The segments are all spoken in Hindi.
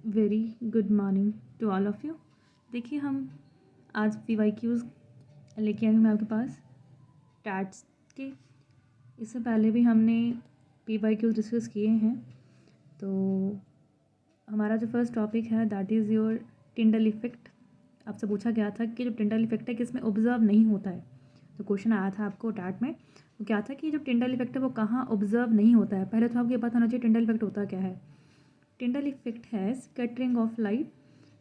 Very good morning to all of you. देखिए हम आज PYQs लेके आए हैं मैं आपके पास टैट्स के। इससे पहले भी हमने PYQs डिस्कस किए हैं। तो हमारा जो फर्स्ट टॉपिक है दैट इज़ योर टिंडल इफ़ेक्ट। आपसे पूछा गया था कि जो टिंडल इफ़ेक्ट है किसमें ऑब्जर्व नहीं होता है। तो क्वेश्चन आया था आपको टैट में, वो क्या था कि जो टिंडल इफ़ेक्ट है वो कहाँ ऑब्जर्व नहीं होता है। पहले तो आपको ये पता होना चाहिए टिंडल इफ़ेक्ट होता क्या है। टिंडल इफेक्ट है स्कैटरिंग ऑफ लाइट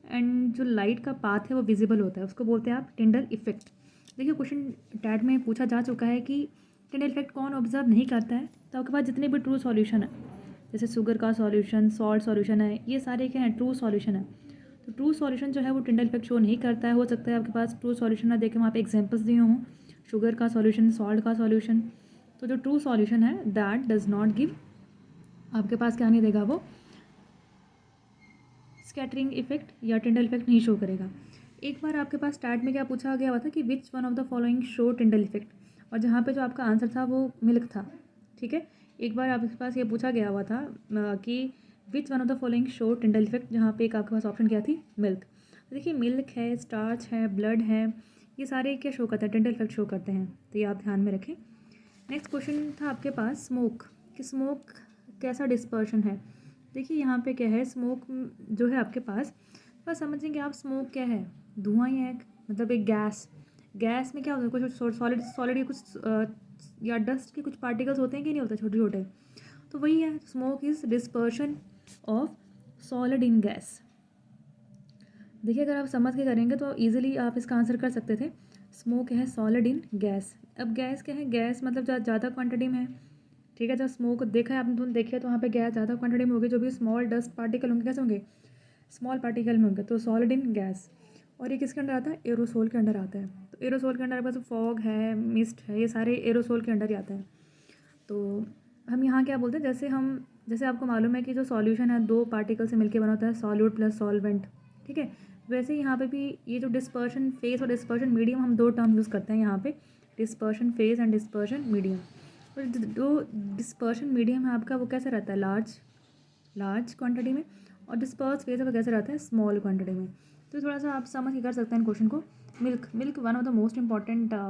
एंड जो लाइट का पाथ है वो विजिबल होता है, उसको बोलते हैं आप टिंडल इफेक्ट। देखिए क्वेश्चन टैट में पूछा जा चुका है कि टिंडल इफेक्ट कौन ऑब्जर्व नहीं करता है। तो आपके पास जितने भी ट्रू सॉल्यूशन है, जैसे शुगर का सॉल्यूशन, सॉल्ट सॉल्यूशन है, ये सारे क्या हैं, ट्रू सॉल्यूशन है। तो ट्रू सॉल्यूशन जो है वो टिंडल इफेक्ट शो नहीं करता है। हो सकता है आपके पास ट्रू सॉल्यूशन ना देखे वहाँ पे एग्जांपल्स दिए हों, शुगर का सॉल्यूशन, सॉल्ट का सॉल्यूशन। तो जो ट्रू सॉल्यूशन है दैट डज नॉट गिव, आपके पास क्या नहीं देगा, वो स्कैटरिंग इफेक्ट या टिंडल इफेक्ट नहीं शो करेगा। एक बार आपके पास स्टार्ट में क्या पूछा गया हुआ था कि विच one of the following show Tyndall effect, और जहाँ पे जो आपका आंसर था वो मिल्क था। ठीक है, एक बार आपके पास ये पूछा गया हुआ था कि विच one of the following show Tyndall effect, जहाँ पे एक आपके पास ऑप्शन क्या थी, मिल्क। तो देखिए मिल्क है, स्टार्च है, ब्लड है, ये सारे क्या शो करते हैं, टिंडल इफेक्ट शो करते हैं। तो ये आप ध्यान में रखें। नेक्स्ट क्वेश्चन था आपके पास स्मोक, कि स्मोक कैसा डिस्पर्शन है। देखिए यहाँ पे क्या है, स्मोक जो है आपके पास, बस समझेंगे आप स्मोक क्या है, धुआं ही है, मतलब एक गैस। गैस में क्या होता है, कुछ सॉलिड सॉलिड या कुछ या डस्ट के कुछ पार्टिकल्स होते हैं कि नहीं होते, छोटे छोटे। तो वही है, smoke is dispersion of solid in gas. देखिए अगर आप समझ के करेंगे तो इजीली आप इसका आंसर कर सकते थे। स्मोक है सॉलिड इन गैस। अब गैस क्या है, गैस मतलब ज़्यादा क्वांटिटी में है। ठीक है, जब स्मोक देखा है आपने, तुमने देखिए तो वहाँ पे गैस ज़्यादा क्वांटिटी में होगी, जो भी स्मॉल डस्ट पार्टिकल होंगे कैसे होंगे, स्मॉल पार्टिकल में होंगे। तो सॉलिड इन गैस। और ये किसके अंडर आता है, एरोसोल के अंडर आता है। तो एरोसोल के अंडर बस फॉग है, मिस्ट है, ये सारे एरोसोल के अंडर ही आता है। तो हम यहाँ क्या बोलते हैं, जैसे आपको मालूम है कि जो सॉल्यूशन है दो पार्टिकल से मिलकर बना होता है, सॉल्यूट प्लस सॉल्वेंट। ठीक है, वैसे ही यहाँ पे भी ये जो डिस्पर्शन फेज और डिस्पर्शन मीडियम, हम दो टर्म यूज़ करते हैं यहाँ पे, dispersion phase and dispersion medium. और जो डिस्पर्शन मीडियम है आपका वो कैसा रहता है, लार्ज क्वांटिटी में, और डिस्पर्स फेज है वो कैसे रहता है, स्मॉल क्वांटिटी में। तो थोड़ा सा आप समझ के कर सकते हैं क्वेश्चन को। Milk one of the most important है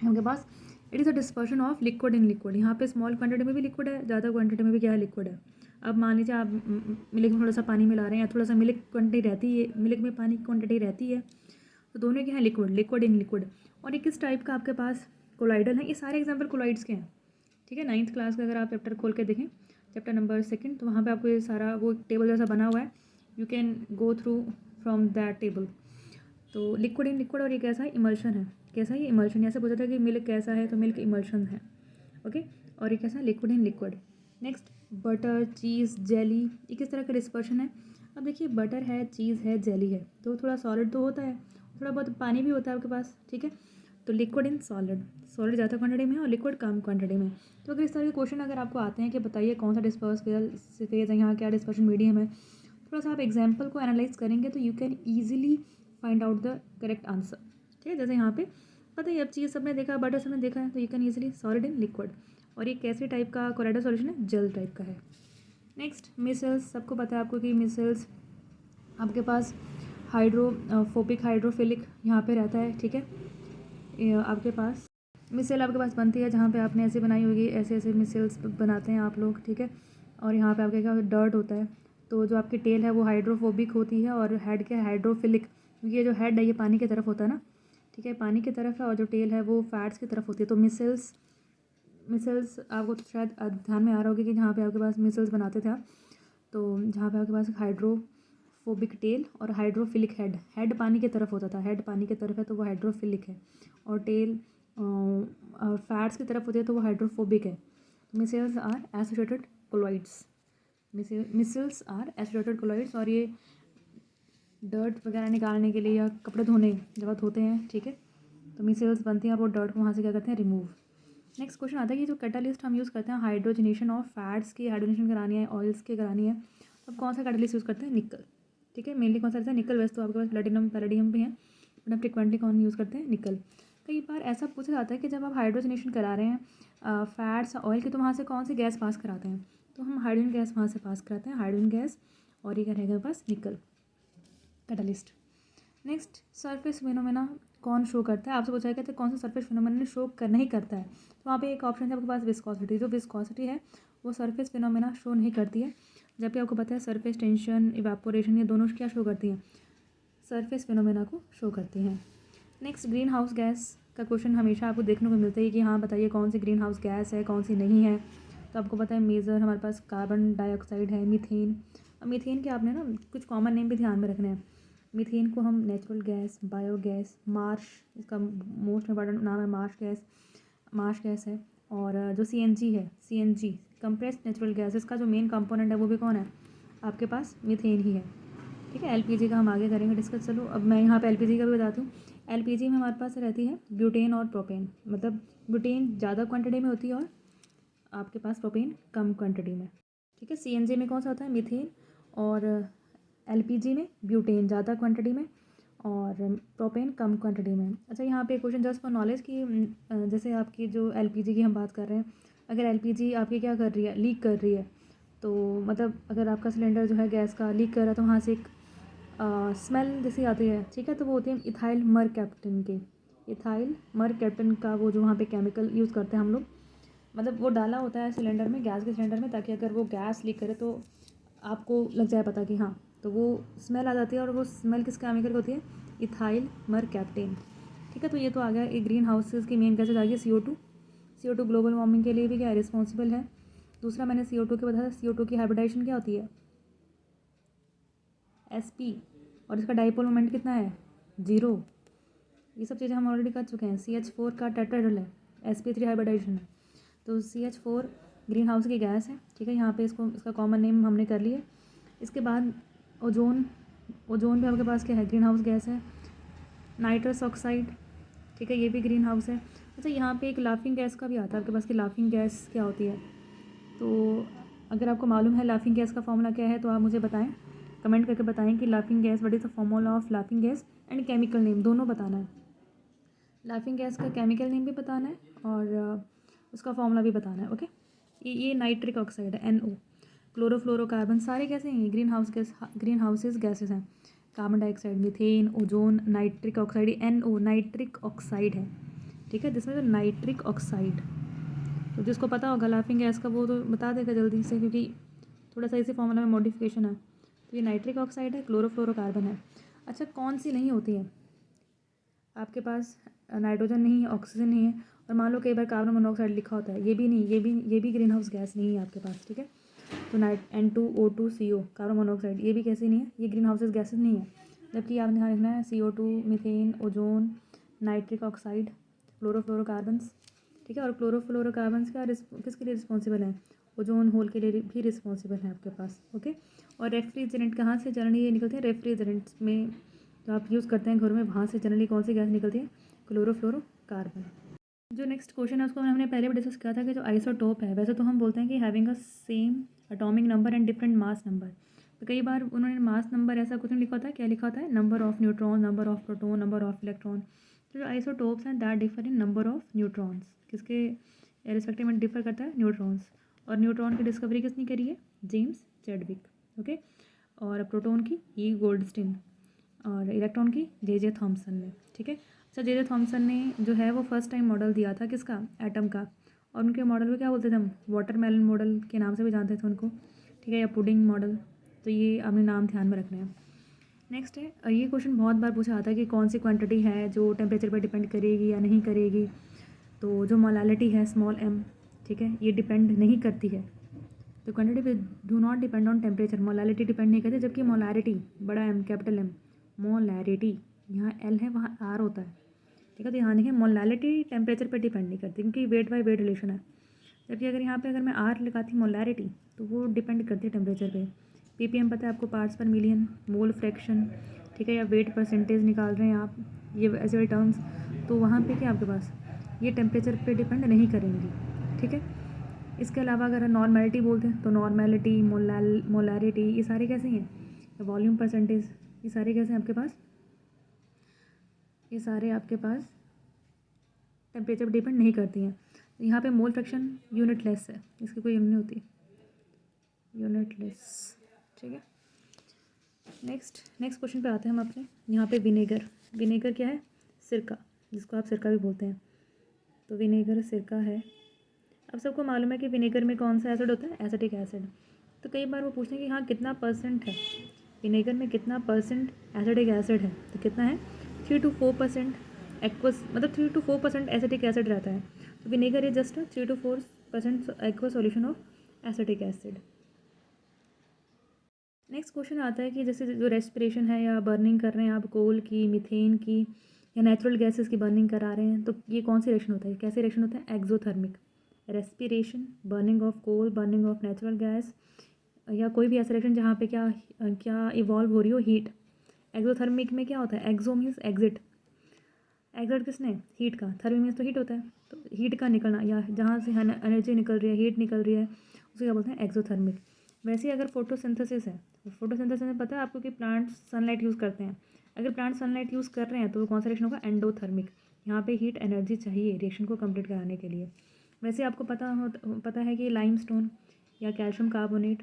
उनके पास। It is a dispersion of liquid in liquid. यहाँ पे स्मॉल क्वांटिटी में भी लिक्विड है, ज़्यादा क्वांटिटी में भी क्या है, लिक्विड है। अब मान लीजिए आप मिल्क में थोड़ा सा पानी मिला रहे हैं, या थोड़ा सा मिल्क क्वांटिटी रहती है, मिल्क में पानी की क्वांटिटी रहती है, तो दोनों क्या है, लिक्विड इन लिक्विड। और ये किस टाइप का आपके पास कोलाइडल है, ये सारे एग्जाम्पल कोलाइड्स के हैं। ठीक है, 9th क्लास का अगर आप चैप्टर खोल के देखें, चैप्टर नंबर 2, तो वहाँ पे आपको ये सारा वो टेबल जैसा बना हुआ है, you can go through from that table. तो लिक्विड इन लिक्विड, और ये कैसा है, इमल्शन है। कैसा है, ये इमल्शन। ऐसे पूछा था कि मिल्क कैसा है, तो मिल्क इमल्शन है। ओके, और ये कैसा है, liquid in liquid. Next butter, cheese, jelly, ये किस तरह का डिस्पर्शन है। अब देखिए बटर है, चीज़ है, जेली है, तो थोड़ा सॉलिड तो होता है, थोड़ा बहुत पानी भी होता है आपके पास। ठीक है, तो लिक्विड इन सॉलिड, सॉलिड ज़्यादा क्वांटिटी में है और लिक्विड कम क्वांटिटी में। तो अगर इस तरह के क्वेश्चन अगर आपको आते हैं कि बताइए कौन सा डिस्पर्स फेज है, यहाँ क्या डिस्पर्शन मीडियम है, थोड़ा सा आप एग्जाम्पल को एनालाइज करेंगे तो you can easily find out the correct answer. ठीक है, जैसे यहाँ पे पता है अब चीज़ सबने देखा, बटर सबने देखा है, तो you can easily solid in liquid. और ये कैसे टाइप का कोलाइडल सॉल्यूशन है, जेल टाइप का है। नेक्स्ट मिसल्स, सबको पता है आपको कि मिसल्स आपके पास हाइड्रोफोबिक हाइड्रोफिलिक यहाँ पे रहता है। ठीक है, आपके पास मिसल आपके पास बनती है जहाँ पे आपने ऐसे बनाई होगी, ऐसे ऐसे मिसल्स बनाते हैं आप लोग। ठीक है, और यहाँ पे आपके क्या डर्ट होता है, तो जो आपकी टेल है वो हाइड्रोफोबिक होती है, और हेड क्या है, हाइड्रोफिलिक, क्योंकि ये जो हेड है ये पानी की तरफ होता है ना। ठीक है, पानी की तरफ है, और जो टेल है वो फैट्स की तरफ होती है। तो मिसल्स आपको तो शायद ध्यान में आ रहा होगा कि जहाँ पे आपके पास मिसल्स बनाते थे आप, तो जहाँ पे आपके पास हाइड्रोफोबिक टेल और हाइड्रोफिलिक हेड, हेड पानी की तरफ होता था, हेड पानी की तरफ है तो वो हाइड्रोफिलिक है, और टेल फैट्स की तरफ होती है तो वो हाइड्रोफोबिक है। Micelles are associated colloids, micelles are associated colloids. और ये डर्ट वगैरह निकालने के लिए या कपड़े धोने जब आप धोते हैं, ठीक है, तो मिसल्स बनती हैं और वो डर्ट को वहाँ से क्या करते हैं, रिमूव। नेक्स्ट क्वेश्चन आता है कि जो कैटालिस्ट हम यूज़ करते हैं हाइड्रोजनेशन ऑफ फैट्स की हाइड्रोजनेशन करानी है, ऑयल्स की करानी है, अब कौन सा कैटालिस्ट यूज़ करते हैं, निकल। ठीक है, मेनली कौन सा रहता है, निकल। वैसे तो आपके पास प्लेटिनम पैलेडियम भी है, बट आप फ्रिक्वेंटली कौन यूज़ करते हैं, निकल। कई बार ऐसा पूछा जाता है कि जब आप हाइड्रोजनेशन करा रहे हैं फैट्स ऑयल की, तो वहाँ से कौन सी गैस पास कराते हैं, तो हम हाइड्रोजन गैस वहाँ से पास कराते हैं, हाइड्रोजन गैस। और ये क्या रहेगा मेरे पास, निकल, कैटलिस्ट। नेक्स्ट, सरफेस फिनोमेना कौन शो करता है, आपसे पूछा गया था कौन सा सरफेस फिनोमेना शो कर नहीं करता है, तो वहाँ पे एक ऑप्शन है आपके पास विस्कोसिटी। जो विस्कोसिटी है वो सरफेस फिनोमेना शो नहीं करती है, जबकि आपको पता है सरफेस टेंशन, इवापोरेशन, ये दोनों क्या शो करती हैं, सरफेस फिनोमेना को शो करती हैं। नेक्स्ट, ग्रीन हाउस गैस का क्वेश्चन हमेशा आपको देखने को मिलता है कि हाँ बताइए कौन सी ग्रीन हाउस गैस है, कौन सी नहीं है। तो आपको पता है मेजर हमारे पास कार्बन डाइऑक्साइड है, मीथेन। अब मीथेन के आपने ना कुछ कॉमन नेम भी ध्यान में रखने हैं। मीथेन को हम नेचुरल गैस, बायोगैस, मार्श, इसका मोस्ट इम्पॉर्टेंट नाम है मार्श गैस है। और जो सीएनजी है, सीएनजी कंप्रेस्ड नेचुरल गैस, इसका जो मेन कंपोनेंट है वो भी कौन है, आपके पास मीथेन ही है। ठीक है, एलपीजी का हम आगे करेंगे डिस्कस। चलो अब मैं यहाँ पे एलपीजी का भी बताती हूँ। एलपीजी में हमारे पास रहती है ब्यूटेन और प्रोपेन, मतलब ब्यूटेन ज़्यादा क्वांटिटी में होती है और आपके पास प्रोपेन कम क्वांटिटी में। ठीक है, सीएनजी में कौन सा होता है, मीथेन, और एलपीजी में ब्यूटेन ज़्यादा क्वांटिटी में और प्रोपेन कम क्वांटिटी में। अच्छा, यहाँ पे क्वेश्चन जस्ट फॉर नॉलेज कि जैसे आपकी जो एलपीजी की हम बात कर रहे हैं, अगर एलपीजी आपकी क्या कर रही है, लीक कर रही है, तो मतलब अगर आपका सिलेंडर जो है गैस का लीक कर रहा है तो वहाँ से एक स्मेल जैसी आती है। ठीक है, तो वो होती है इथाइल मरकैप्टन की, इथाइल मरकैप्टन का वो जो वहाँ पे केमिकल यूज़ करते हैं हम लोग, मतलब वो डाला होता है सिलेंडर में, गैस के सिलेंडर में, ताकि अगर वो गैस लीक करे तो आपको लग जाए पता कि हाँ, तो वो स्मेल आ जाती है। और वो स्मेल किस केमिकल की होती है, इथाइल मरकैप्टेन। ठीक है, तो ये तो आ गया एक ग्रीन हाउसेज की मेन गैसेज आ गई। CO2 ग्लोबल वार्मिंग के लिए भी क्या रिस्पॉन्सिबल है। दूसरा मैंने CO2 के बताया, CO2 की हाइब्रिडाइजेशन क्या होती है, SP, और इसका डाइपोल मोमेंट कितना है, 0। ये सब चीज़ें हम ऑलरेडी कर चुके हैं। CH4 का टेट्राहेड्रल है, sp3 हाइब्रिडाइजेशन है। तो CH4 ग्रीन हाउस की गैस है। ठीक है, यहाँ पे इसका कॉमन नेम हमने कर लिया। इसके बाद ओजोन पे आपके पास क्या है, ग्रीन हाउस गैस है। नाइट्रस ऑक्साइड, ठीक है, ये भी ग्रीन हाउस है। अच्छा, यहाँ पे एक लाफिंग गैस का भी आता है आपके पास कि लाफिंग गैस क्या होती है। तो अगर आपको मालूम है लाफिंग गैस का फॉर्मूला क्या है तो आप मुझे बताएं, कमेंट करके बताएं कि laughing gas, what is the formula of laughing gas and chemical name, दोनों बताना है। लाफिंग गैस का केमिकल नेम भी बताना है और उसका फॉर्मूला भी बताना है। ओके, ये नाइट्रिक ऑक्साइड है, NO। क्लोरोफ्लोरोकार्बन, सारे कैसे हैं, ग्रीन हाउसेज गैसेज हैं। Carbon dioxide, methane, ozone, nitric oxide, NO nitric oxide है। ठीक है, जिसमें जो नाइट्रिक ऑक्साइड, तो जिसको पता होगा लाफिंग गैस का वो तो बता देगा जल्दी से, क्योंकि थोड़ा सा इसी फॉर्मूला में मॉडिफिकेशन है। तो ये नाइट्रिक ऑक्साइड है, क्लोरोफ्लोरोकार्बन है। अच्छा, कौन सी नहीं होती है आपके पास, नाइट्रोजन नहीं है, ऑक्सीजन नहीं है, और मान लो कई बार कार्बन मोनोऑक्साइड लिखा होता है, ये भी नहीं, ये भी ग्रीन हाउस गैस नहीं है आपके पास। ठीक है, तो N2O2CO कार्बन मोनोऑक्साइड, ये भी कैसे नहीं है, ये ग्रीन हाउसेज गैसेज नहीं है। जबकि आपने ध्यान रखना है CO2, methane, ozone, nitric oxide, chlorofluorocarbons. ठीक है, और क्लोरोफ्लोरोकार्बन्स का किसके लिए रिस्पॉन्सिबल है, ओजोन होल के लिए भी रिस्पॉन्सिबल है आपके पास। ओके, और रेफ्रिजरेंट कहाँ से जनरली ये निकलते हैं, रेफ्रिजरेंट्स में जो आप यूज़ करते हैं घर में, वहाँ से जनरली कौन सी गैस निकलती है, क्लोरोफ्लोरोकार्बन। जो नेक्स्ट क्वेश्चन है उसको हमने पहले भी डिस्कस किया था कि जो आइसोटोप है, वैसे तो हम बोलते हैं कि having a same atomic number and different mass number, तो कई बार उन्होंने मास नंबर ऐसा कुछ नहीं लिखा होता है, क्या लिखा होता है, number of neutron, number of proton, number of electron. तो जो आइसोटोप्स हैं that differ in number of neutrons, किसके रिस्पेक्टिव में डिफर करता है, न्यूट्रॉन्स। और न्यूट्रॉन की डिस्कवरी किसने करी है, जेम्स चैडविक। ओके, और प्रोटॉन की ई गोल्डस्टीन, और इलेक्ट्रॉन की जे थॉमसन ने। ठीक है, अच्छा, जे थॉमसन ने जो है वो फर्स्ट टाइम मॉडल दिया था किसका, एटम का, और उनके मॉडल को क्या बोलते थे हम, वाटरमेलन मॉडल के नाम से भी जानते थे उनको। ठीक है, या पुडिंग मॉडल, तो ये आपने नाम ध्यान में रखना है। नेक्स्ट है, ये क्वेश्चन बहुत बार पूछा आता है कि कौन सी क्वांटिटी है जो टेम्परेचर पर डिपेंड करेगी या नहीं करेगी। तो जो मोलालिटी है, स्मॉल m, ठीक है, ये डिपेंड नहीं करती है। तो quantity do not depend on temperature, molality depend नहीं करती, जबकि मोलारिटी, बड़ा M, कैपिटल M, मोलैरिटी, यहाँ L है वहाँ R होता है। ठीक है, तो यहाँ देखिए मोलैरिटी टेम्परेचर पर डिपेंड नहीं करती, क्योंकि वेट बाय वेट रिलेशन है। जबकि अगर यहाँ पे अगर मैं R लगाती मोलैरिटी तो वो डिपेंड करती है टेम्परेचर पे। ppm पता है आपको, पार्ट्स पर मिलियन, मोल फ्रैक्शन, ठीक है, या वेट परसेंटेज निकाल रहे हैं आप, ये ऐसे वाले टर्म्स, तो वहाँ पे क्या आपके पास ये टेम्परेचर पे डिपेंड नहीं करेंगी। ठीक है, इसके अलावा अगर नॉर्मेलिटी बोलते हैं तो नॉर्मेलिटी, मोलैरिटी, ये सारे कैसे हैं, वॉल्यूम परसेंटेज, ये सारे कैसे हैं आपके पास, ये सारे आपके पास टेम्परेचर पर डिपेंड नहीं करती हैं। यहाँ पे मोल फ्रैक्शन यूनिटलेस है, इसकी कोई यूनिट नहीं होती, यूनिटलेस। ठीक है, नेक्स्ट क्वेश्चन पे आते हैं हम अपने। यहाँ पे विनेगर क्या है? सिरका, जिसको आप सिरका भी बोलते हैं। तो विनेगर सिरका है। अब सबको मालूम है कि विनेगर में कौन सा एसिड होता है? Acetic acid. तो कई बार वो पूछते हैं कि हाँ कितना परसेंट है विनेगर में, कितना परसेंट एसिटिक एसिड है? तो कितना है? 3 to 4% एक्वस, मतलब 3 to 4% एसिटिक एसिड रहता है। तो vinegar is just 3 to 4% aqueous solution of acetic acid. Next question आता है कि जैसे जो रेस्पिरेशन है या बर्निंग कर रहे हैं आप कोल की, मीथेन की या नेचुरल गैसेस की बर्निंग करा रहे हैं, तो ये कौन सी रिएक्शन होता है? कैसे रिएक्शन होता है? Exothermic. Respiration, burning of coal, burning of natural gas, या कोई भी ऐसा रिएक्शन जहाँ पे क्या इवॉल्व हो रही हो हीट। एक्सोथर्मिक में क्या होता है? एक्सो मीन्स एग्जिट, एग्जिट किसने? हीट का। थर्मी मीन्स तो हीट होता है, तो हीट का निकलना या जहाँ से एनर्जी निकल रही है, हीट निकल रही है, उसे क्या बोलते हैं? एक्सोथर्मिक। वैसे ही अगर फोटोसिंथेसिस है, तो फोटोसिंथेसिस में पता है आपको कि प्लांट्स सनलाइट यूज़ करते हैं। अगर प्लांट सनलाइट यूज़ कर रहे हैं तो कौन सा रिएक्शन होगा? एंडोथर्मिक। यहाँ पे हीट एनर्जी चाहिए रिएक्शन को कंप्लीट कराने के लिए। वैसे आपको पता है कि लाइमस्टोन या कैल्शियम कार्बोनेट,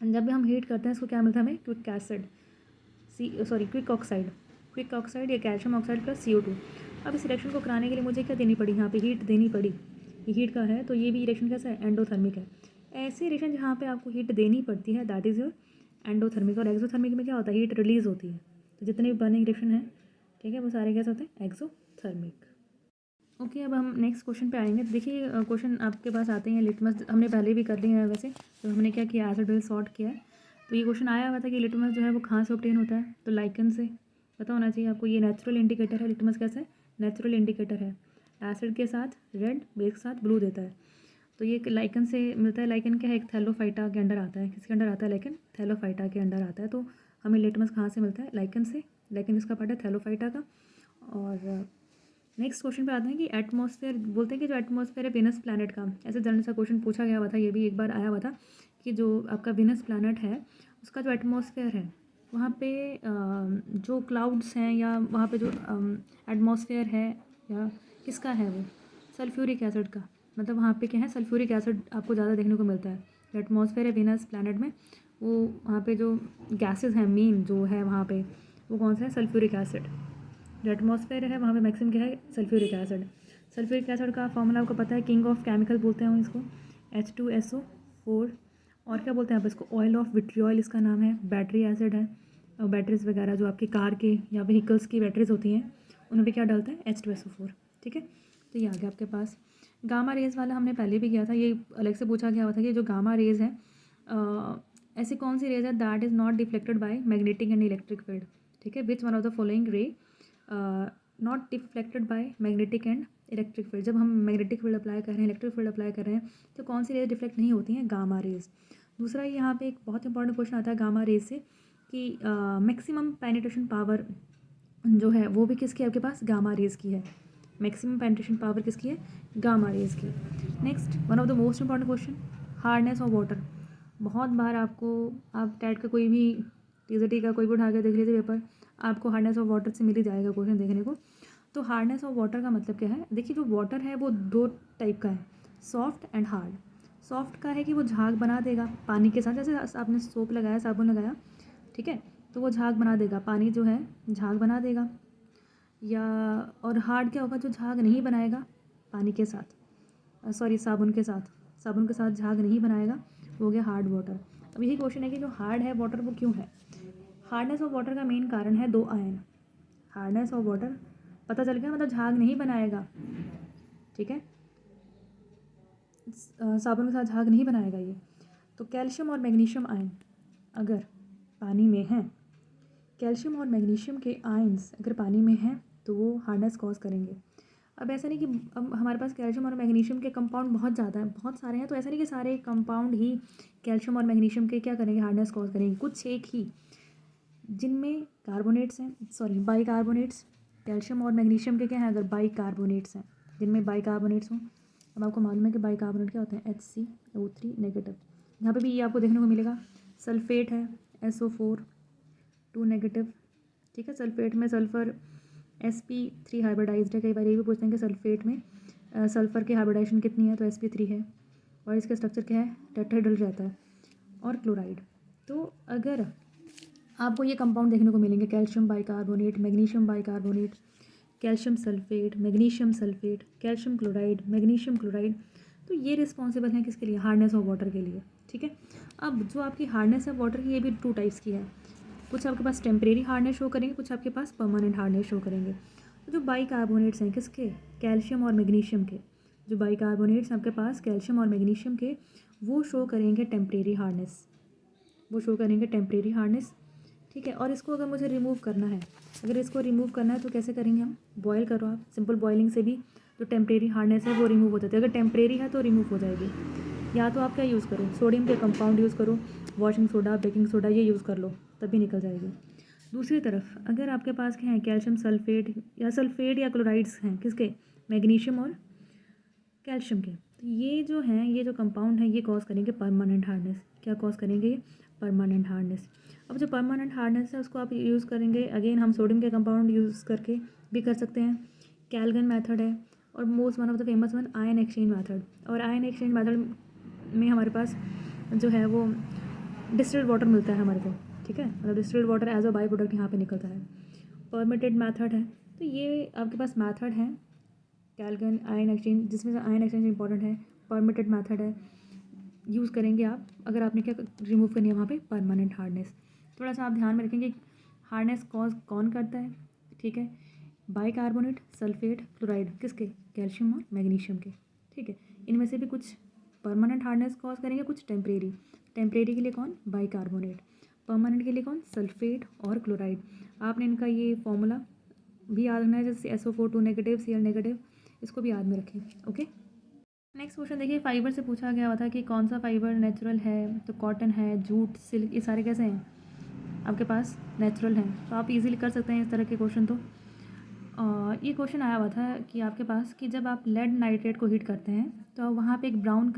जब भी हम हीट करते हैं इसको क्या मिलता है हमें? क्विक एसिड, क्विक ऑक्साइड या कैल्शियम ऑक्साइड प्लस CO2। अब इस रिएक्शन को कराने के लिए मुझे क्या देनी पड़ी? यहाँ पे हीट देनी पड़ी। ये हीट का है तो ये भी रिएक्शन कैसा है? एंडोथर्मिक है। ऐसे रिएक्शन जहाँ पे आपको हीट देनी पड़ती है दैट इज़ योर एंडोथर्मिक। और एक्सोथर्मिक में क्या होता है? हीट रिलीज होती है। तो जितने भी बर्निंग रिएक्शन है, ठीक है, वो सारे कैसे होते हैं? एक्सोथर्मिक। ओके, अब हम नेक्स्ट क्वेश्चन पे आएंगे। देखिए क्वेश्चन आपके पास आते हैं लिटमस, हमने पहले भी कर लिया है वैसे। तो हमने क्या किया? एसिड बेस सॉर्ट किया है। तो ये क्वेश्चन आया हुआ था कि लिटमस जो है वो कहाँ से ऑब्टेन होता है? तो लाइकन से। पता होना चाहिए आपको। ये नेचुरल इंडिकेटर है। लिटमस कैसा है? नेचुरल इंडिकेटर है। एसिड के साथ रेड, बेस के साथ ब्लू देता है। तो ये लाइकन से मिलता है। लाइकन क्या है? एक थैलोफाइटा के अंडर आता है। किसके अंडर आता है? लाइकन थैलोफाइटा के अंडर आता है। तो हमें लिटमस कहाँ से मिलता है? लाइकन से। लाइकन इसका पार्ट है थैलोफाइटा का। और नेक्स्ट क्वेश्चन पे आते हैं कि एटमॉस्फेयर, बोलते हैं कि जो एटमॉस्फेयर है विनस प्लैनेट का, ऐसे जनरल सा क्वेश्चन पूछा गया हुआ था, ये भी एक बार आया हुआ था कि जो आपका विनस प्लैनेट है उसका जो एटमॉस्फेयर है वहाँ पे जो क्लाउड्स हैं या वहाँ पे जो एटमॉस्फेयर है या किसका है वो? सल्फ्यूरिक एसिड का। मतलब वहाँ पे क्या है? सल्फ्यूरिक एसिड आपको ज़्यादा देखने को मिलता है। एटमॉस्फेयर है विनस प्लैनेट में, वो वहाँ पे जो गैसेज हैं मेन जो है वहाँ पे, वो कौन सा है? Sulphuric acid. जो एटमॉस्फेयर है वहाँ पे मैक्सिमम क्या है? Sulphuric acid. सल्फ्यूरिक एसिड का फॉर्मूला आपको पता है, किंग ऑफ केमिकल बोलते हैं हम इसको, H2SO4। और क्या बोलते हैं आप इसको? ऑयल ऑफ विट्रियोल इसका नाम है। बैटरी एसिड है। और बैटरीज वगैरह जो आपकी कार के या व्हीकल्स की बैटरीज होती हैं उनमें भी क्या डालते हैं? H2SO4। ठीक है, तो ये आ गया आपके पास। गामा रेज वाला हमने पहले भी किया था, ये अलग से पूछा गया हुआ था कि जो गामा रेज है ऐसी कौन सी रेज है that is not deflected by magnetic and electric field. ठीक है, which one of the following ray not deflected by magnetic and electric field. जब हम मैग्नेटिक फील्ड अप्लाई कर रहे हैं, इलेक्ट्रिक फील्ड अप्लाई कर रहे हैं, तो कौन सी रेज डिफ्लेक्ट नहीं होती हैं? Gamma rays. दूसरा यहाँ पे एक बहुत इंपॉर्टेंट क्वेश्चन आता है गामा रेज से कि मैक्सिमम पेनिट्रेशन पावर जो है वो भी किसकी है आपके पास? गामा रेज की है। मैक्सिमम पेनिट्रेशन पावर किसकी है? गामा रेज की। Next, one of the most important question, hardness of water. बहुत बार आपको, आप टैट का कोई भी TZT का कोई भी उठा के देख लीजिए पेपर, आपको हार्डनेस ऑफ वाटर से मिल ही जाएगा क्वेश्चन देखने को। तो हार्डनेस ऑफ वाटर का मतलब क्या है? देखिए जो वाटर है वो दो टाइप का है, सॉफ्ट एंड हार्ड। सॉफ्ट का है कि वो झाग बना देगा पानी के साथ, जैसे आपने सोप लगाया, साबुन लगाया, ठीक है, तो वो झाग बना देगा, पानी जो है झाग बना देगा। या और हार्ड क्या होगा? जो झाग नहीं बनाएगा पानी के साथ, साबुन के साथ झाग नहीं बनाएगा, वो हो गया हार्ड वाटर। अब यही क्वेश्चन है कि जो हार्ड है वाटर वो क्यों है? हार्डनेस ऑफ वाटर का मेन कारण है 2 आयन। हार्डनेस ऑफ वाटर पता चल गया, मतलब झाग नहीं बनाएगा, ठीक है, साबुन के साथ झाग नहीं बनाएगा ये। तो कैल्शियम और मैग्नीशियम आयन अगर पानी में हैं, कैल्शियम और मैग्नीशियम के आयन्स अगर पानी में हैं तो वो हार्डनेस कॉज करेंगे। अब ऐसा नहीं कि अब हमारे पास कैल्शियम और मैग्नीशियम के कंपाउंड बहुत ज़्यादा हैं, बहुत सारे हैं, तो ऐसा नहीं कि सारे कंपाउंड ही कैल्शियम और मैग्नीशियम के क्या करेंगे? हार्डनेस कॉज करेंगे। कुछ एक ही जिनमें कार्बोनेट्स हैं, बाइकार्बोनेट्स, कैल्शियम और मैग्नीशियम के क्या हैं? अगर बाइकार्बोनेट्स हैं, जिनमें बाइकार्बोनेट्स हों। अब आपको मालूम है कि बाइकार्बोनेट क्या होते हैं? HCO3 negative. यहाँ पे भी ये आपको देखने को मिलेगा। सल्फेट है SO4 2 नेगेटिव, ठीक है। सल्फेट में सल्फ़र sp3 हाइब्रिडाइज्ड है। कई बार ये भी पूछते हैं कि सल्फेट में सल्फ़र की हाइब्रिडाइजेशन कितनी है? तो sp3 है। और इसका स्ट्रक्चर क्या है? टेट्राहेड्रल रहता है। और क्लोराइड, तो अगर आपको ये कंपाउंड देखने को मिलेंगे, calcium bicarbonate, magnesium bicarbonate, calcium sulphate, magnesium sulphate, calcium chloride, magnesium chloride. तो ये रिस्पॉन्सिबल हैं किसके लिए? हार्डनेस ऑफ वाटर के लिए, ठीक है। अब जो आपकी हार्डनेस ऑफ वाटर की, ये भी 2 टाइप्स की है। कुछ आपके पास टेम्परेरी हार्डनेस शो करेंगे, कुछ आपके पास परमानेंट हार्डनेस शो करेंगे। तो जो बाइकार्बोनेट्स हैं किसके? कैल्शियम और मैग्नीशियम के। जो बाइकार्बोनेट्स आपके पास कैल्शियम और मैग्नीशियम के, वो शो करेंगे टेम्परेरी हार्डनेस, वो शो करेंगे टेम्परेरी हार्डनेस, ठीक है। और इसको अगर मुझे रिमूव करना है, अगर इसको रिमूव करना है तो कैसे करेंगे हम? बॉयल करो आप, सिंपल बॉइलिंग से भी जो टेम्परेरी हार्डनेस है वो रिमूव हो जाती है। अगर टेम्परेरी है तो रिमूव हो जाएगी। या तो आप क्या यूज़ करो, सोडियम के कंपाउंड यूज़ करो, वॉशिंग सोडा, बेकिंग सोडा, ये यूज़ कर लो, तभी निकल जाएगी। दूसरी तरफ अगर आपके पास क्या है, कैल्शियम सल्फेट या क्लोराइड्स हैं किसके? मैग्नीशियम और कैल्शियम के। तो ये जो हैं, ये जो कंपाउंड हैं, ये कॉज करेंगे परमानेंट हार्डनेस। क्या कॉज करेंगे? Permanent hardness. अब जो परमानेंट हार्डनेस है उसको आप यूज़ करेंगे, अगेन हम सोडियम के कंपाउंड यूज़ करके भी कर सकते हैं। कैलगन मेथड है, और most one of the famous one ion exchange method. और आयन एक्सचेंज मेथड में हमारे पास जो है वो डिस्टिल्ड वाटर मिलता है हमारे को, ठीक है। मतलब distilled water as a by product यहाँ पे निकलता है। परमिटेड मेथड है। तो ये आपके पास मेथड है, कैलगन आयन एक्सचेंज, जिसमें से आयन एक्सचेंज इंपॉर्टेंट है, परमिटेड मेथड है, यूज़ करेंगे आप अगर आपने क्या रिमूव करनी है वहाँ पे परमानेंट हार्डनेस। थोड़ा सा आप ध्यान में रखेंगे हार्डनेस कॉज कौन करता है, ठीक है। बाइकार्बोनेट, सल्फेट, क्लोराइड किसके? कैल्शियम और मैग्नीशियम के, ठीक है। इनमें से भी कुछ परमानेंट हार्डनेस कॉज करेंगे, कुछ टेम्परेरी। टेम्परेरी के लिए कौन? बाइकार्बोनेट। परमानेंट के लिए कौन? सल्फेट और क्लोराइड। आपने इनका ये फॉर्मूला भी याद रखना है, जैसे SO4 नेगेटिव, Cl नेगेटिव, इसको भी याद में रखें, ओके। नेक्स्ट क्वेश्चन देखिए, फाइबर से पूछा गया हुआ था कि कौन सा फाइबर नेचुरल है। तो कॉटन है, जूट, सिल्क, ये सारे कैसे हैं आपके पास? नेचुरल हैं। तो आप इजीली कर सकते हैं इस तरह के क्वेश्चन। तो ये क्वेश्चन आया हुआ था कि आपके पास कि जब आप लेड नाइट्रेट को हीट करते हैं तो वहाँ पे एक ब्राउन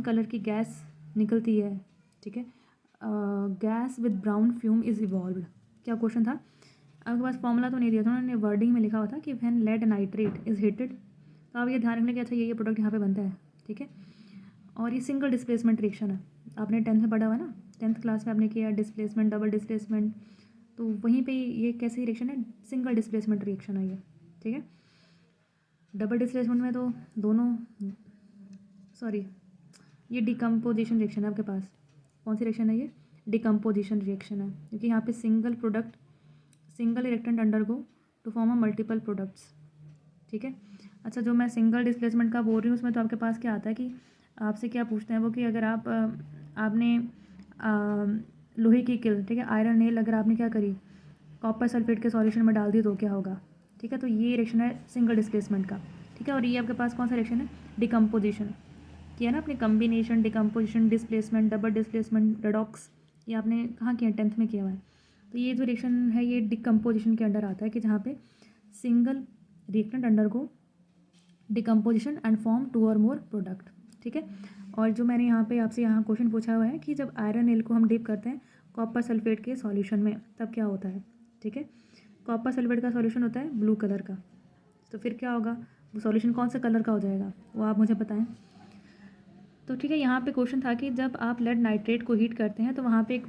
कलर की गैस निकलती है, ठीक है। Gas with brown fume is evolved. क्या क्वेश्चन था? आपके पास फॉर्मूला तो नहीं दिया था, उन्होंने वर्डिंग में लिखा हुआ था कि when lead nitrate is heated. तो आप ये ध्यान रखने कि अच्छा ये प्रोडक्ट यहाँ पे बनता है, ठीक है। और ये सिंगल डिस्प्लेसमेंट रिएक्शन है, आपने 10th में पढ़ा हुआ है ना, 10th क्लास में आपने किया डिस्प्लेसमेंट, डबल डिस्प्लेसमेंट। तो वहीं पे ये कैसी रिएक्शन है? सिंगल डिस्प्लेसमेंट रिएक्शन है ये, ठीक है। डबल डिस्प्लेसमेंट में तो दोनों, सॉरी, ये डिकम्पोजिशन रिएक्शन है आपके पास। कौन सी रिएक्शन है ये? डिकम्पोजिशन रिएक्शन है, क्योंकि यहाँ पे single reactant undergo to form a multiple products, ठीक है। अच्छा, जो मैं सिंगल डिस्प्लेसमेंट का बोल रही हूँ उसमें तो आपके पास क्या आता है कि आपसे क्या पूछते हैं वो कि अगर आपने लोहे की किल, ठीक है, आयरन नेल, अगर आपने क्या करी, कॉपर सल्फेट के सॉल्यूशन में डाल दी तो क्या होगा, ठीक है। तो ये रिएक्शन है सिंगल डिस्प्लेसमेंट का, ठीक है। और ये आपके पास कौन सा रिएक्शन है? डिकम्पोजिशन किया ना आपने, combination, decomposition, displacement, double displacement, redox, ये आपने कहाँ किया? 10th में किया हुआ है। तो ये जो रिएक्शन है ये डिकम्पोजिशन के अंडर आता है, कि जहाँ पे single reactant undergo decomposition and form 2 और मोर प्रोडक्ट, ठीक है। और जो मैंने यहाँ पे आपसे यहाँ क्वेश्चन पूछा हुआ है कि जब आयरन नेल को हम डिप करते हैं कॉपर सल्फेट के सॉल्यूशन में तब क्या होता है, ठीक है। कॉपर सल्फेट का सॉल्यूशन होता है ब्लू कलर का, तो फिर क्या होगा? वो सॉल्यूशन कौन सा कलर का हो जाएगा वो आप मुझे बताएं। तो ठीक है, यहाँ पे क्वेश्चन था कि जब आप लेड नाइट्रेट को हीट करते हैं तो वहाँ पे एक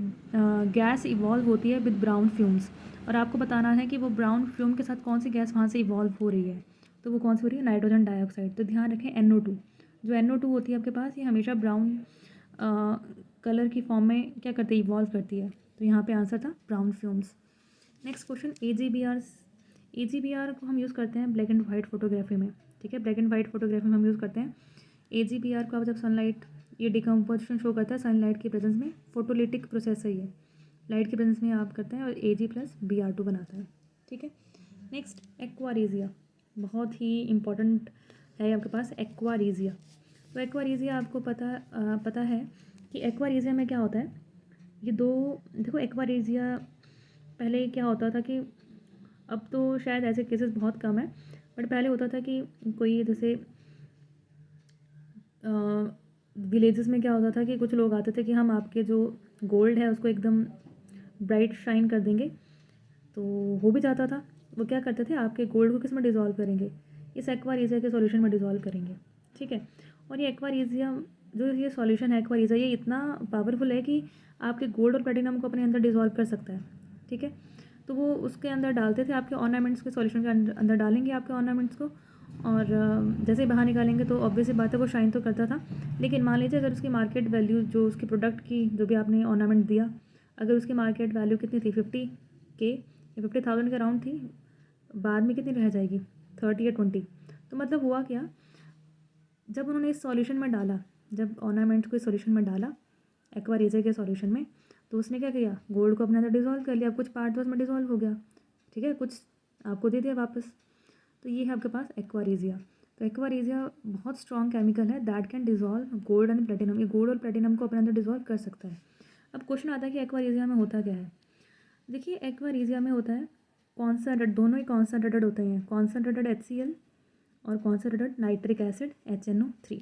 गैस इवॉल्व होती है विद ब्राउन फ्यूम्स, और आपको बताना है कि वो ब्राउन फ्यूम के साथ कौन सी गैस वहाँ से इवॉल्व हो रही है। तो वो कौन सी हो रही है? Nitrogen dioxide. तो ध्यान रखें NO2, जो NO2 होती है आपके पास, ये हमेशा ब्राउन कलर की फॉर्म में क्या करती है? इवॉल्व करती है। तो यहाँ पे आंसर था brown fumes. Next question, AGBR को हम यूज़ करते हैं ब्लैक एंड वाइट फोटोग्राफी में, ठीक है। ब्लैक एंड वाइट फोटोग्राफी में हम यूज़ करते हैं AGBR को। आप जब सनलाइट, ये डिकम्पोजिशन शो करता है सनलाइट की प्रेजेंस में, फोटोलिटिक प्रोसेस है ये, लाइट की प्रेजेंस में आप करते हैं, और Ag+Br2 बनाता है, ठीक है। नेक्स्ट, एक्वारेजिया, बहुत ही इंपॉर्टेंट है आपके पास एक्वारेजिया। तो एक्वारेजिया आपको पता है कि एक्वारेजिया में क्या होता है? ये दो, देखो एक्वारेजिया पहले क्या होता था कि, अब तो शायद ऐसे केसेस बहुत कम है, बट पहले होता था कि कोई जैसे विलेजेस में क्या होता था कि कुछ लोग आते थे कि हम आपके जो गोल्ड है उसको एकदम ब्राइट शाइन कर देंगे। तो हो भी जाता था। वो क्या करते थे, आपके गोल्ड को किस में डिज़ोल्व करेंगे? इस एक्वारेजिया के सॉल्यूशन में डिज़ोल्व करेंगे, ठीक है। और ये एक्वारेजिया जो ये सॉल्यूशन है एक्वारीज़ा, ये इतना पावरफुल है कि आपके गोल्ड और प्लेटिनम को अपने अंदर डिसॉल्व कर सकता है, ठीक है। तो वो उसके अंदर डालते थे, आपके ऑर्नामेंट्स के सॉल्यूशन के अंदर डालेंगे आपके ऑर्नामेंट्स को, और जैसे ही बाहर निकालेंगे तो ऑब्वियस सी बात है वो शाइन तो करता था। लेकिन मान लीजिए अगर उसकी मार्केट वैल्यू, जो उसके प्रोडक्ट की, जो भी आपने ऑर्नामेंट दिया, अगर उसकी मार्केट वैल्यू कितनी थी 50K या 50,000 के अराउंड थी, बाद में कितनी रह जाएगी 30 या 20। तो मतलब हुआ क्या, जब उन्होंने इस सॉल्यूशन में डाला, जब ऑर्नामेंट को इस सॉल्यूशन में डाला एक्वारीज़ा के सॉल्यूशन में, तो उसने क्या किया, गोल्ड को अपने अंदर डिसॉल्व कर लिया। कुछ पार्ट तो उसमें डिसॉल्व हो गया, ठीक है, कुछ आपको दे दिया वापस। तो ये है आपके पास एक्वारीज़िया। तो एक्वारीज़िया बहुत स्ट्रॉन्ग केमिकल है that can dissolve gold and platinum. ये गोल्ड और प्लेटिनम को अपने अंदर डिसॉल्व कर सकता है। अब क्वेश्चन आता है कि एक्वारीज़िया में होता क्या है। देखिए एक्वारीज़िया में होता है कॉन्सनट्रेटेड, दोनों ही कॉन्सनट्रेटेड होते हैं, कॉन्सनट्रेटेड HCl और कॉन्सनट्रेटेड नाइट्रिक एसिड HNO3।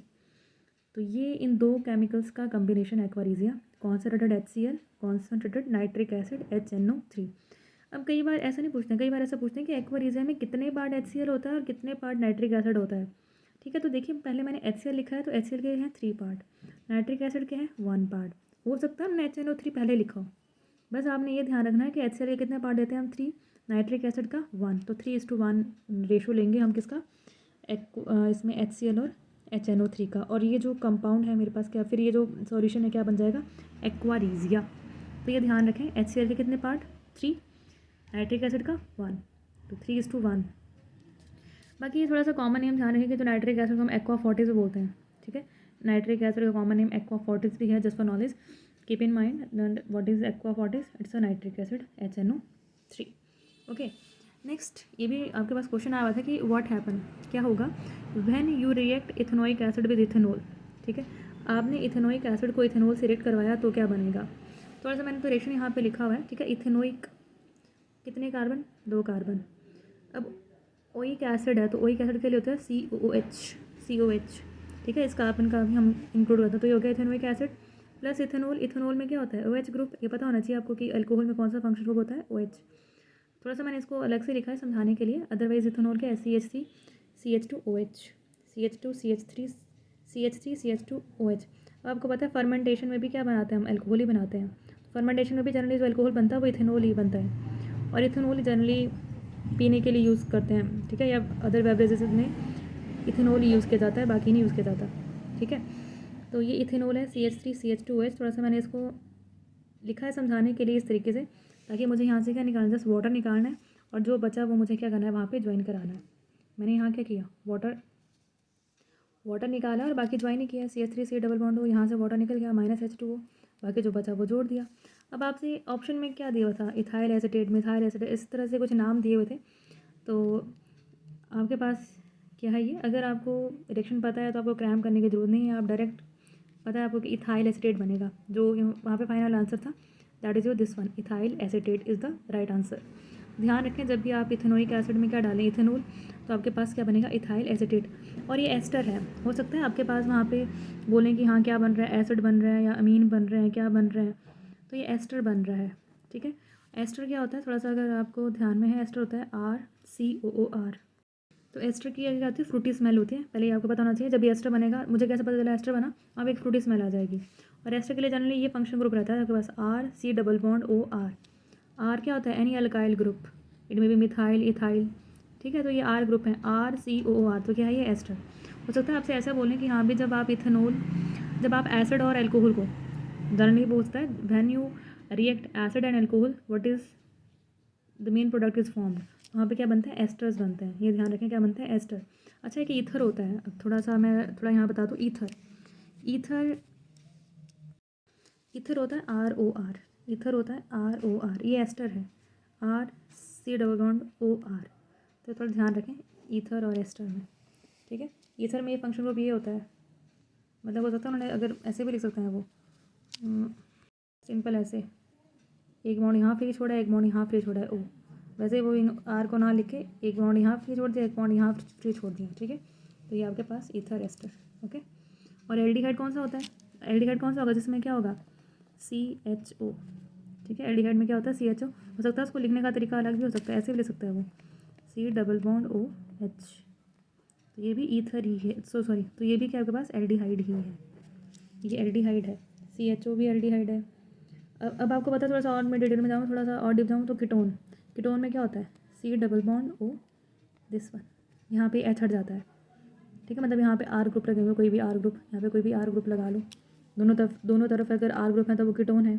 तो ये इन दो केमिकल्स का combination aqua regia, concentrated HCl, concentrated nitric acid HNO3। अब कई बार ऐसा नहीं पूछते हैं, कई बार ऐसा पूछते हैं कि एक्वारीज़िया में कितने पार्ट HCl होता है और कितने पार्ट नाइट्रिक एसिड होता है, ठीक है। तो देखिए पहले मैंने HCl लिखा है, तो HCl के हैं 3 पार्ट, नाइट्रिक एसिड के हैं 1 पार्ट। हो सकता है हमने HNO3 पहले लिखा हो, बस आपने ये ध्यान रखना है कि HCl के कितने पार्ट देते हैं हम 3, नाइट्रिक एसिड का 1, तो 3:1 रेशो लेंगे हम किसका, इसमें HCl और HNO3 का। और ये जो कंपाउंड है मेरे पास, क्या फिर ये जो सॉल्यूशन है क्या बन जाएगा, एक्वारीज़िया। तो ये ध्यान रखें, HCl के कितने पार्ट 3, नाइट्रिक एसिड का 1, तो 3:1। बाकी ये थोड़ा सा कॉमन नेम ध्यान रखें कि जो नाइट्रिक एसिड को हम एक्वा फोर्टिस भी बोलते हैं, ठीक है। नाइट्रिक एसिड का कॉमन नेम एक्वा फोर्टिस भी है, just for knowledge, keep in mind what is aqua Fortis, it's a nitric acid HNO3। Okay, next ये भी आपके पास क्वेश्चन आया हुआ था कि व्हाट हैपन, क्या होगा when you react ethanoic acid with ethanol, ठीक है। आपने इथेनोइक एसिड को इथेनॉल से रिएक्ट करवाया तो क्या बनेगा। थोड़ा सा मैंने तो रिएक्शन यहाँ पे लिखा हुआ है, ठीक है। इथेनोइक कितने कार्बन, 2 कार्बन। अब ओइक एसिड है, तो ओइक एसिड के लिए होता है COOH, ठीक है। इस कार्बन का भी हम इंक्लूड करते हैं, तो ये हो गया ethanoic acid plus ethanol. Ethanol में क्या होता है OH ग्रुप, ये पता होना चाहिए आपको कि अल्कोहल में कौन सा फंक्शन ग्रुप होता है OH। थोड़ा सा मैंने इसको अलग से लिखा है समझाने के लिए, अदरवाइज इथेनॉल के CH3 CH2OH, CH2 CH3 CH3 CH2OH। अब आपको पता है फर्मेंटेशन में भी क्या बनाते हैं हम, अल्कोहल ही बनाते हैं। फर्मेंटेशन में भी जनरली जो अल्कोहल बनता है वो इथेनॉल ही बनता है, और इथेनॉल जनरली पीने के लिए यूज़ करते हैं, ठीक है, या अदर बेवरेजेस में इथेनॉल यूज़ किया जाता है, बाकी नहीं यूज़ किया जाता, ठीक है। तो ये इथेनॉल है CH3 CH2OH। थोड़ा सा मैंने इसको लिखा है समझाने के लिए इस तरीके से, ताकि मुझे यहाँ से क्या निकालना है, जस्ट वाटर निकालना है, और जो बचा वो मुझे क्या करना है, वहाँ पे ज्वाइन कराना है। मैंने यहाँ क्या किया, वाटर निकाला और बाकी ज्वाइन ही किया, CH3 डबल बॉन्ड हो, यहाँ से वाटर निकल गया, -H2O, बाकी जो बचा वो जोड़ दिया। अब आपसे ऑप्शन में क्या दिया हुआ था, इथाइल एसीटेट, मिथाइल एसीटेट, इस तरह से कुछ नाम दिए हुए थे। तो आपके पास क्या है ये, अगर आपको रिएक्शन पता है तो आपको क्रैम करने की ज़रूरत नहीं है, आप डायरेक्ट पता है आपको कि इथाइल एसीटेट बनेगा, जो वहाँ पे फाइनल आंसर था, that is your this one, ethyl acetate is the right answer. ध्यान रखें जब भी आप इथेनोइक एसिड में क्या डालें, इथेनॉल, तो आपके पास क्या बनेगा, इथाइल एसीटेट। और ये एस्टर है, हो सकता है आपके पास वहाँ पे बोलें कि हाँ क्या बन रहा है, एसिड बन रहा है या अमीन बन रहे हैं, क्या बन रहा है, तो ये एस्टर बन रहा है, ठीक है। एस्टर क्या होता है, थोड़ा सा अगर आपको ध्यान में है, एस्टर होता है RCOOR। तो एस्टर की क्या होती है, फ्रूटी स्मेल होती है, पहले ये आपको पता होना चाहिए। जब ये एस्टर बनेगा, मुझे कैसे पता चला एस्टर बना, अब एक फ्रूटी स्मेल आ जाएगी। और एस्टर के लिए जनरली ये फंक्शन ग्रुप रहता है आपके पास, RC double bond OR। R क्या होता है, एनी अल्काइल ग्रुप, इट में भी मिथाइल इथाइल, ठीक है। तो ये आर ग्रुप है, RCOOR, तो क्या है ये एस्टर। हो सकता है आपसे ऐसा बोलें कि हाँ भी जब आप इथेनॉल, जब आप एसिड और एल्कोहल को, जनरली पूछता है when you react acid and alcohol what is the main product is formed, वहाँ पे क्या बनता है, एस्टर्स बनते हैं। ये ध्यान रखें क्या बनता है, एस्टर। अच्छा एक ईथर होता है, अब थोड़ा सा मैं थोड़ा यहाँ बता दूँ, ईथर होता है ROR, ईथर होता है ROR, ये एस्टर है, RC डबल बॉन्ड OR। तो थोड़ा ध्यान रखें ईथर और एस्टर में, ठीक है। ईथर में ये फंक्शन ग्रुप ये होता है, मतलब हो सकता है उन्होंने अगर ऐसे भी लिख सकते हैं वो, सिंपल ऐसे, एक बॉन्ड यहाँ फ्री छोड़ा है, एक बॉन्ड यहाँ फ्री छोड़ा है O, वैसे वो इन आर को ना लिख के एक बॉन्ड यहाँ फ्री छोड़ दिया, एक बॉन्ड यहाँ फ्री छोड़ दिया, ठीक है। तो ये आपके पास ईथर एस्टर, ओके। और एल्डिहाइड कौन सा होता है, एल्डिहाइड कौन सा होगा जिसमें क्या होगा, CHO, ठीक है। एल्डिहाइड में क्या होता है, CHO। हो सकता है उसको लिखने का तरीका अलग भी हो सकता है, ऐसे भी लिख सकता है वो, C डबल बॉन्ड OH। तो ये भी ईथर ही है, सॉरी, तो ये भी क्या आपके पास एल्डिहाइड ही है, ये एल्डिहाइड है, CHO भी एल्डिहाइड है। अब आपको पता है, थोड़ा सा और मैं डिटेल में जाऊँ, थोड़ा सा और डीप जाऊँ तो कीटोन, कीटोन में क्या होता है, C double bond O, this one, यहाँ पे H हट जाता है, ठीक है। मतलब यहाँ पे R ग्रुप लगेंगे, कोई भी R ग्रुप, यहाँ पे कोई भी R ग्रुप लगा लो, दोनों तरफ अगर R ग्रुप है तो वो कीटोन है।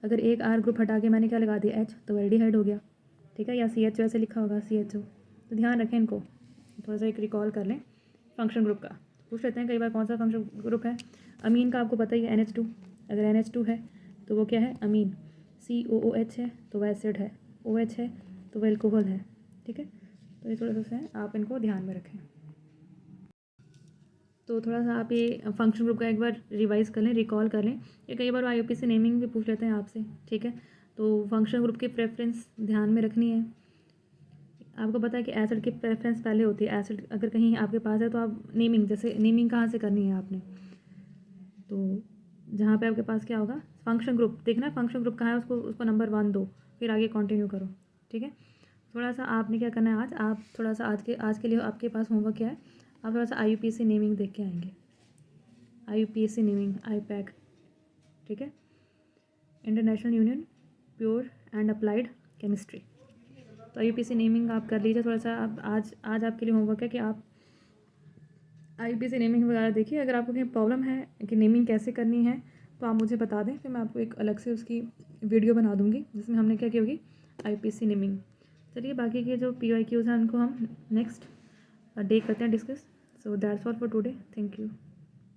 अगर एक R ग्रुप हटा के मैंने क्या लगा दिया, H, तो एल्डिहाइड हो गया, ठीक है। या CHO ऐसे लिखा होगा, CHO। तो ध्यान रखें इनको, थोड़ा सा एक रिकॉल कर लें फंक्शन ग्रुप का। पूछ लेते हैं कई बार कौन सा फंक्शन ग्रुप है। अमीन का आपको पता ही है, NH2, अगर NH2 है तो वो क्या है, अमीन। COOH है तो वह एसिड है, OH है तो वह एल्कोहल है, ठीक है। तो ये थोड़ा सा है, आप इनको ध्यान में रखें। तो थोड़ा सा आप ये फंक्शन ग्रुप का एक बार रिवाइज कर लें, रिकॉल कर लें। ये कई बार IUPAC नेमिंग भी पूछ लेते हैं आपसे, ठीक है। तो फंक्शन ग्रुप की प्रेफरेंस ध्यान में रखनी है। आपको पता है कि एसिड की प्रेफरेंस पहले होती है, एसिड अगर कहीं आपके पास है तो आप नेमिंग, जैसे नेमिंग कहाँ से करनी है आपने, तो जहाँ पे आपके पास क्या होगा, फंक्शन ग्रुप देखना है, फंक्शन ग्रुप कहाँ है उसको नंबर 1 दो, फिर आगे कंटिन्यू करो, ठीक है। थोड़ा सा आपने क्या करना है, आप थोड़ा सा आज के लिए आपके पास होमवर्क क्या है, आप थोड़ा सा IUPAC नेमिंग देख के आएंगे, IUPAC नेमिंग, IPAC, ठीक है, international union pure and applied chemistry. तो IUPAC नेमिंग आप कर लीजिए। थोड़ा सा आप आज आपके लिए होमवर्क है कि आप IUPAC नेमिंग वगैरह देखिए। अगर आपको कहीं प्रॉब्लम है कि नेमिंग कैसे करनी है तो आप मुझे बता दें, फिर मैं आपको एक अलग से उसकी वीडियो बना दूँगी जिसमें हमने क्या की होगी, IUPAC नेमिंग। चलिए बाकी के जो PYQs हैं उनको हम नेक्स्ट डे करते हैं discuss. So that's all for today, thank you.